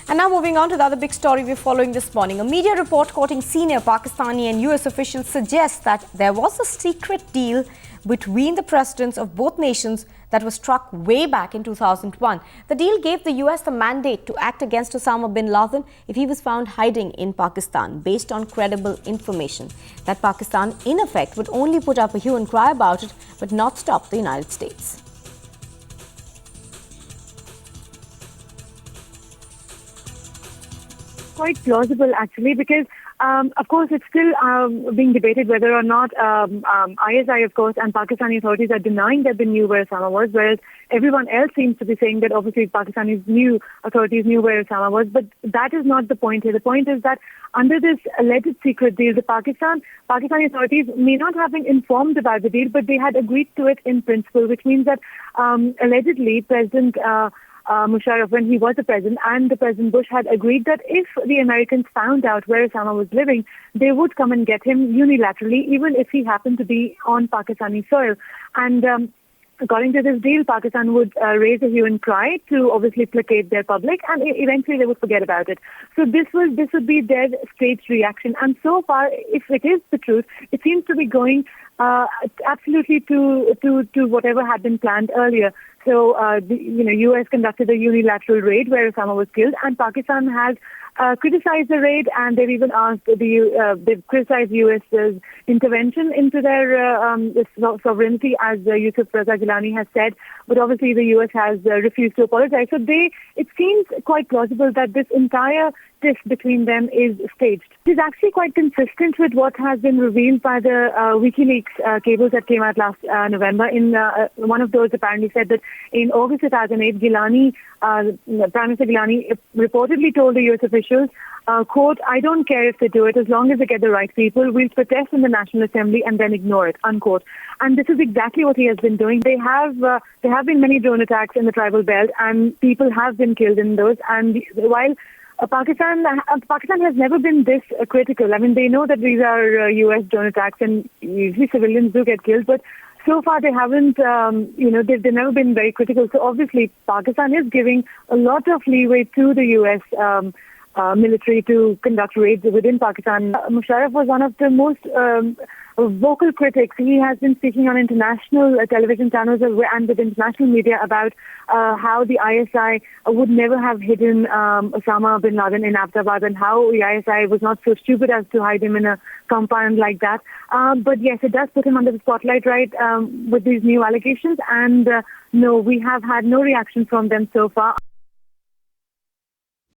And now moving on to the other big story we're following this morning. A media report quoting senior Pakistani and US officials suggests that there was a secret deal between the presidents of both nations that was struck way back in 2001. The deal gave the US the mandate to act against Osama bin Laden if he was found hiding in Pakistan, based on credible information. That Pakistan, in effect, would only put up a hue and cry about it, but not stop the United States. Quite plausible, actually, because of course it's still being debated whether or not ISI, of course, and Pakistani authorities are denying that they knew where Osama was, whereas everyone else seems to be saying that obviously Pakistani authorities knew where Osama was. But that is not the point here. The point is that under this alleged secret deal, the Pakistani authorities may not have been informed about the deal, but they had agreed to it in principle, which means that allegedly President Musharraf, when he was the president, and the President Bush had agreed that if the Americans found out where Osama was living, they would come and get him unilaterally, even if he happened to be on Pakistani soil. And according to this deal, Pakistan would raise a hue and cry to obviously placate their public, and eventually they would forget about it. So this would be their staged reaction. And so far, if it is the truth, it seems to be going absolutely to whatever had been planned earlier. So, U.S. conducted a unilateral raid where Osama was killed, and Pakistan has criticized the raid, and they've even asked they've criticized U.S.'s intervention into their sovereignty, as Yusuf Raza Gilani has said. But obviously, the U.S. has refused to apologize. So it seems quite plausible that this entire tiff between them is staged. It is actually quite consistent with what has been revealed by the WikiLeaks cables that came out last November. In one of those, apparently said that in August 2008, Prime Minister Gilani reportedly told the U.S. officials, quote, "I don't care if they do it as long as they get the right people. We'll protest in the National Assembly and then ignore it," unquote. And this is exactly what he has been doing. There have been many drone attacks in the tribal belt, and people have been killed in those. And while Pakistan has never been this critical. I mean, they know that these are U.S. drone attacks, and usually civilians do get killed, but so far they haven't, they've never been very critical. So obviously Pakistan is giving a lot of leeway to the U.S. Military to conduct raids within Pakistan. Musharraf was one of the most vocal critics. He has been speaking on international television channels and with international media about how the ISI would never have hidden Osama bin Laden in Abbottabad, and how the ISI was not so stupid as to hide him in a compound like that. But yes, it does put him under the spotlight, right, with these new allegations. And no, we have had no reaction from them so far.